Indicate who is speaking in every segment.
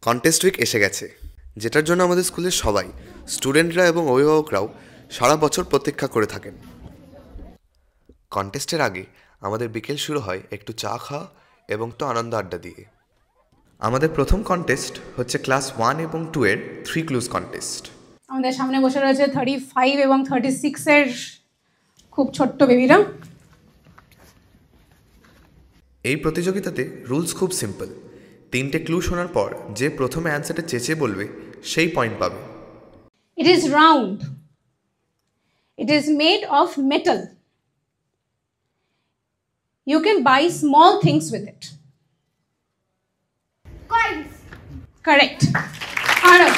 Speaker 1: Contest week এসে গেছে, যেটার জন্য আমাদের স্কুলের সবাই, স্টুডেন্টরা এবং অভিভাবকরাও সারা বছর প্রতীক্ষা করে থাকেন। কন্টেস্টের আগে আমাদের বিকেল শুরু হয় একটু চা খাওয়া এবং তো আনন্দ আড্ডা দিয়ে। আমাদের প্রথম কন্টেস্ট হচ্ছে ক্লাস 1 এবং 2 এর 3 ক্লুজ কন্টেস্ট।
Speaker 2: আমাদের সামনে বসে রয়েছে 35 এবং 36 এর খুব ছোট্ট বেবিরা।
Speaker 1: এই প্রতিযোগিতাতে রুলস খুব সিম্পল। 3টে ক্লু শোনার পর যে প্রথমে অ্যান্সারটা চেঁচিয়ে বলবে সেই পয়েন্ট পাবে।
Speaker 2: It is round. It is made of metal. You can buy small things with it.
Speaker 3: Coins.
Speaker 2: Correct. Arab.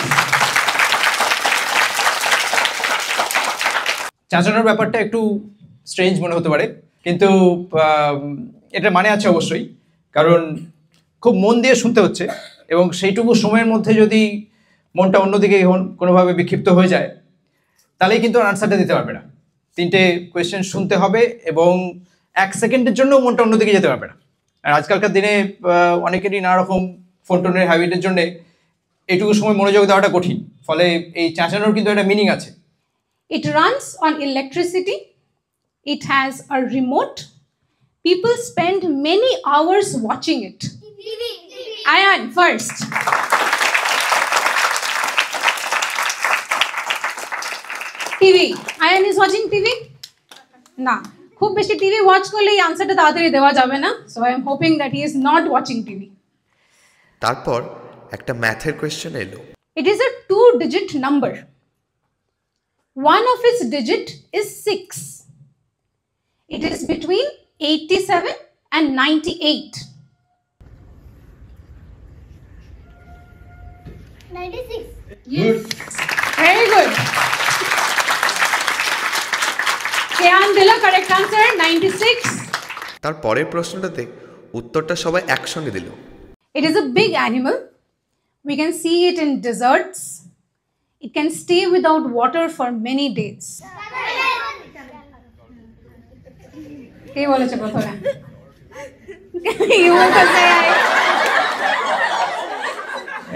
Speaker 4: চাঁচানোর ব্যাপারটা একটু স্ট্রেঞ্জ মনে হতে পারে, কিন্তু এটা মানে আছে অবশ্যই, কারণ খুব মন দিয়ে শুনতে হচ্ছে এবং সেইটুকু সময়ের মধ্যে যদি মনটা অন্যদিকে কোনোভাবে বিক্ষিপ্ত হয়ে যায় তাহলেই কিন্তু আনসারটা দিতে পারবে না। 3টে কোয়েশ্চেন শুনতে হবে এবং 1 সেকেন্ডের জন্য মনটা অন্যদিকে যেতে পারবে না। আর আজকালকার দিনে অনেকেরই নানা রকম ফোন টোনের হ্যাবিটের জন্য এইটুকু সময় মনোযোগ দেওয়াটা কঠিন, ফলে এই চাঁচানোর কিন্তু একটা মিনিং আছে।
Speaker 2: It runs on electricity. It has a remote. People spend many hours watching it.
Speaker 3: TV.
Speaker 2: Ayan, first. TV. Ayan is watching TV? না, খুব বেশি টিভি ওয়াচ করলে এই আনসারটা তাড়াতাড়ি দেওয়া যাবে না। So I am hoping that he is not watching TV.
Speaker 1: তারপর একটা ম্যাথের কোয়েশ্চেন এলো।
Speaker 2: It is a 2-digit number. One of its digit is 6. It is between 87 and 98.
Speaker 3: 96.
Speaker 2: Yes. Very good. Kean Dilla, correct answer, 96.
Speaker 1: তার পরের প্রশ্নটাতে উত্তরটা সবাই একসঙ্গে দিল।
Speaker 2: It is a big animal. We can see it in deserts. It can stay without water for many days. কে বলেছে প্রথমে?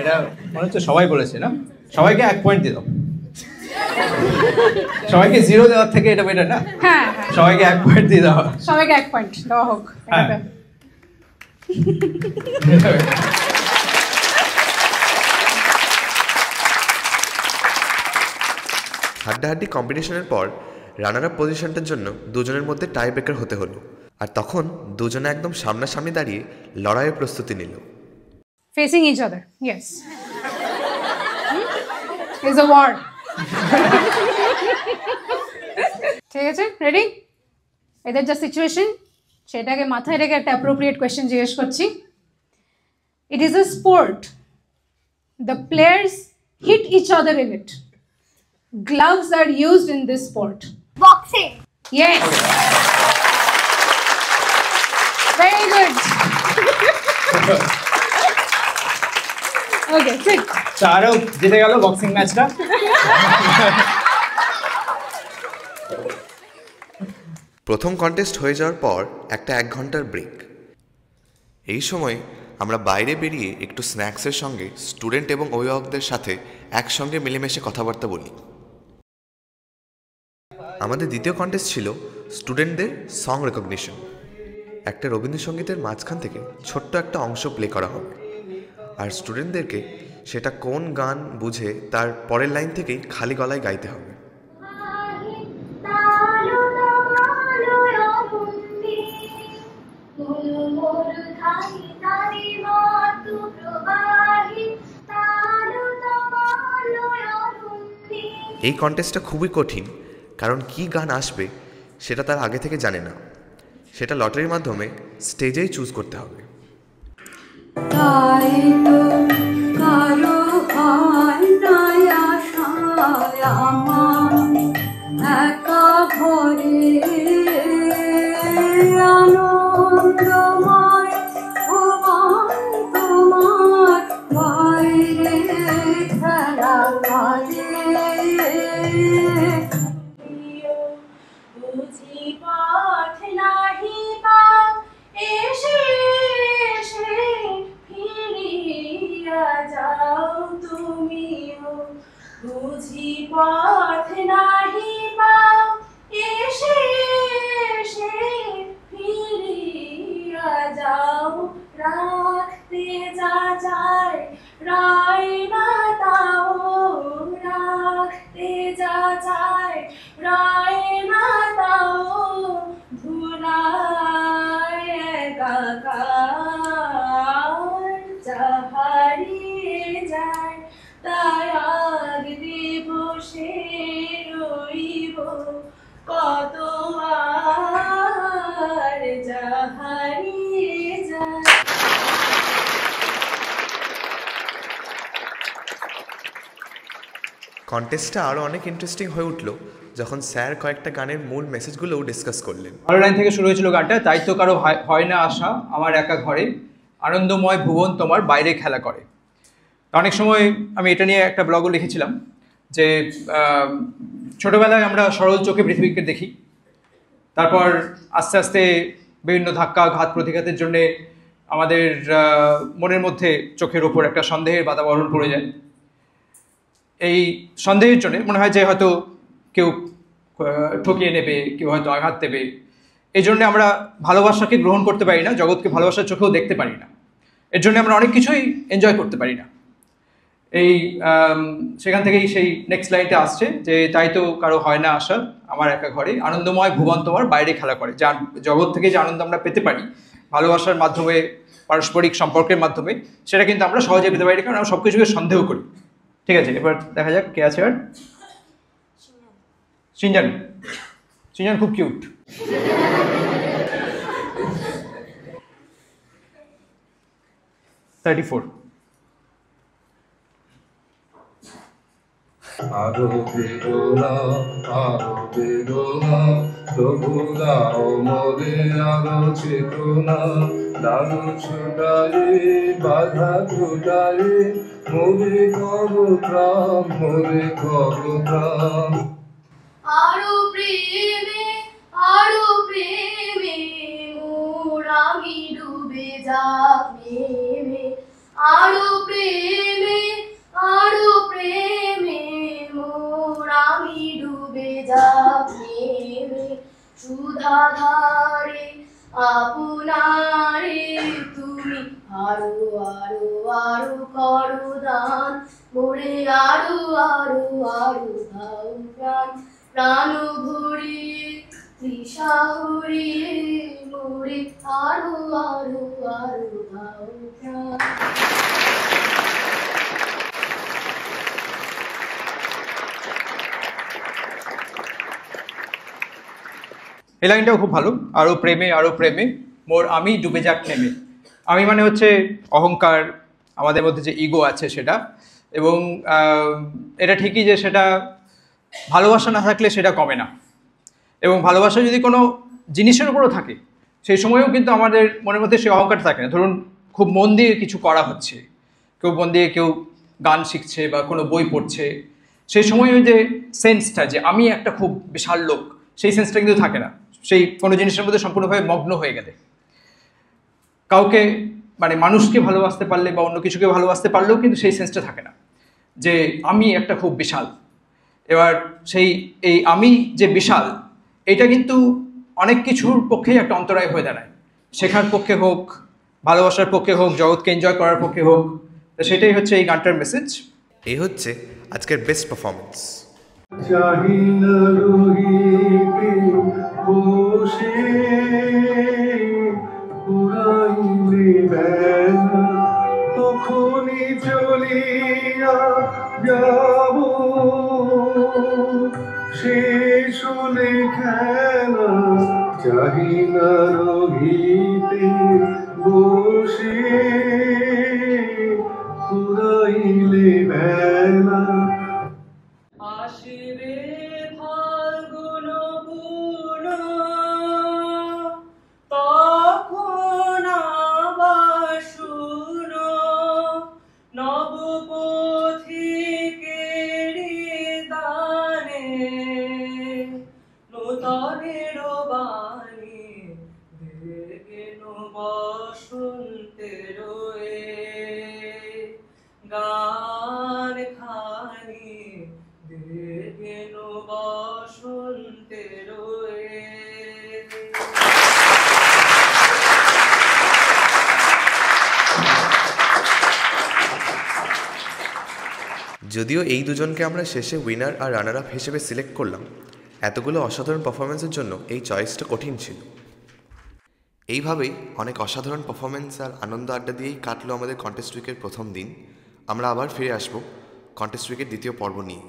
Speaker 4: এটা মনে হচ্ছে সবাই বলেছে না? সবাইকে 1 পয়েন্ট দিল। সবাইকে 0 দেওয়ার থেকে এটা বেটার না?
Speaker 2: হ্যাঁ,
Speaker 4: সবাইকে 1 পয়েন্ট দিয়ে দেওয়া।
Speaker 2: সবাইকে 1 পয়েন্ট দেওয়া হোক।
Speaker 4: হ্যাঁ।
Speaker 1: হাড্ডাহাড্ডি কম্পিটিশনের পর রানার আপ পজিশনটার জন্য দুজনের মধ্যে টাই ব্রেকার হতে হলো, আর তখন দুজনে একদম সামনাসামনি দাঁড়িয়ে লড়াইয়ের প্রস্তুতি নিল।
Speaker 2: Facing each other, yes. It's a war. ঠিক আছে, রেডি? এদের যা সিচুয়েশন সেটাকে মাথায় রেখে একটা অ্যাপ্রোপ্রিয়েট কোয়েশ্চেন জিজ্ঞেস করছি। It is a sport. The players hit each other in it. Gloves are used in this sport.
Speaker 3: Boxing.
Speaker 2: Yes. Very good. Okay, sit.
Speaker 4: আরও জিতে গেল বক্সিং ম্যাচটা।
Speaker 1: প্রথম কন্টেস্ট হয়ে যাওয়ার পর একটা 1 ঘন্টার ব্রেক। এই সময় আমরা বাইরে বেরিয়ে একটু স্ন্যাক্সের সঙ্গে স্টুডেন্ট এবং অভিভাবকদের সাথে একসঙ্গে মিলেমিশে কথাবার্তা বলি। আমাদের দ্বিতীয় কন্টেস্ট ছিল স্টুডেন্টদের সং রেকগনিশন। একটা রবীন্দ্রসঙ্গীতের মাঝখান থেকে ছোট্ট একটা অংশ প্লে করা হবে, আর স্টুডেন্টদেরকে সেটা কোন গান বুঝে তার পরের লাইন থেকেই খালি গলায় গাইতে হবে। এই কন্টেস্টটা খুবই কঠিন, কারণ কি গান আসবে সেটা তার আগে থেকে জানে না। সেটা লটারির মাধ্যমে স্টেজেই চুজ করতে হবে।
Speaker 3: ফিরিয়া যা
Speaker 5: রাখতে যা চায় রায় না তাও রাখতে যা চায় রায় না তাও ধুলায় একাকার যা হারিয়ে যায় তাই আগ বসে রইব কত আর যা হারিয়ে যায়।
Speaker 1: কন্টেস্টটা আরও অনেক ইন্টারেস্টিং হয়ে উঠলো যখন স্যার কয়েকটা গানের মূল মেসেজগুলোও ডিসকাস করলেন।
Speaker 4: ভালো লাইন থেকে শুরু হয়েছিল গানটা, তাই তো কারো হয় না আশা আমার একা ঘরে, আনন্দময় ভুবন তোমার বাইরে খেলা করে। অনেক সময় আমি এটা নিয়ে একটা ব্লগও লিখেছিলাম যে ছোটোবেলায় আমরা সরল চোখে পৃথিবীকে দেখি, তারপর আস্তে আস্তে বিভিন্ন ধাক্কা ঘাত প্রতিঘাতের জন্যে আমাদের মনের মধ্যে চোখের ওপর একটা সন্দেহের বাতাবরণ পড়ে যায়। এই সন্দেহের জন্য মনে হয় যে হয়তো কেউ ঠকিয়ে নেবে, কেউ হয়তো আঘাত দেবে, এই জন্যে আমরা ভালোবাসাকে গ্রহণ করতে পারি না, জগৎকে ভালোবাসার চোখেও দেখতে পারি না, এর জন্য আমরা অনেক কিছুই এনজয় করতে পারি না। এই সেখান থেকেই সেই নেক্সট লাইনটা আসছে যে তাই তো কারো হয় না আশা আমার একা ঘরে, আনন্দময় ভুবন তোমার বাইরে খেলা করে। যা জগৎ থেকে যে আনন্দ আমরা পেতে পারি ভালোবাসার মাধ্যমে, পারস্পরিক সম্পর্কের মাধ্যমে, সেটা কিন্তু আমরা সহজে পেতে পারি, কারণ আমরা সব কিছুকে সন্দেহ করি। ঠিক আছে, এবার দেখা যাক কে আছে। আর সিনজান, সিনজান খুব কিউট।
Speaker 6: আরো বেদনা প্রভু দাও মোরে আরো চেতনা, দারু ছুটাই বাধা ছুটাই মোরে করো প্রাণ, মোরে করো প্রাণ।
Speaker 5: আরো প্রেমে মোর আমি ডুবে যাব প্রেমে, আরো প্রেমে মোর আমি ডুবে যাব প্রেমে, সুধাধারে আপনারে তুমি আরো আরো আরো করো দান, মোরে আরো আরো আরো দাও প্রাণ, প্রাণ ভরিয়ে তৃষা হরিয়ে মোরে আরো আরো আরো দাও প্রাণ।
Speaker 4: এই লাইনটাও খুব ভালো, আরো প্রেমে মোর আমি ডুবে যাক নেমে। আমি মানে হচ্ছে অহংকার, আমাদের মধ্যে যে ইগো আছে সেটা, এবং এটা ঠিকই যে সেটা ভালোবাসা না থাকলে সেটা কমে না, এবং ভালোবাসা যদি কোনো জিনিসের উপরও থাকে সেই সময়ও কিন্তু আমাদের মনের মধ্যে সেই অহংকার থাকে না। ধরুন খুব মন দিয়ে কিছু করা হচ্ছে, কেউ মন দিয়ে কেউ গান শিখছে বা কোনো বই পড়ছে, সেই সময় ওই যে সেন্সটা যে আমি একটা খুব বিশাল লোক, সেই সেন্সটা কিন্তু থাকে না সেই কোনো জিনিসের মধ্যে সম্পূর্ণভাবে মগ্ন হয়ে গেলে। কাউকে মানে মানুষকে ভালোবাসতে পারলে বা অন্য কিছুকে ভালোবাসতে পারলেও কিন্তু সেই সেন্সটা থাকে না যে আমি একটা খুব বিশাল। এবার এই আমি যে বিশাল, এটা কিন্তু অনেক কিছুর পক্ষেই একটা অন্তরায় হয়ে দাঁড়ায়, শেখার পক্ষে হোক, ভালোবাসার পক্ষে হোক, জগৎকে এনজয় করার পক্ষে হোক। তো সেটাই হচ্ছে এই গানটার মেসেজ।
Speaker 1: এই হচ্ছে আজকের বেস্ট পারফরমেন্স।
Speaker 6: তখনই চলিয়া যাব শেষ হলে খেলা, চাহি না রহিতে বসে ঘুরাইলে বেলা।
Speaker 5: আসবে ফাল্গুন পূর্ণ তখন আবার শুনো নবপথিকের দানে নূতনের বাণী দেখেন বসন্তের গান খানি দেখেন বসন্তের।
Speaker 1: যদিও এই দুজনকে আমরা শেষে উইনার আর রানার আপ হিসেবে সিলেক্ট করলাম, এতগুলো অসাধারণ পারফরমেন্সের জন্য এই চয়েসটা কঠিন ছিল। এইভাবেই অনেক অসাধারণ পারফরমেন্স আর আনন্দ আড্ডা দিয়েই কাটলো আমাদের কন্টেস্ট উইকের প্রথম দিন। আমরা আবার ফিরে আসবো কন্টেস্ট উইকের দ্বিতীয় পর্ব নিয়ে।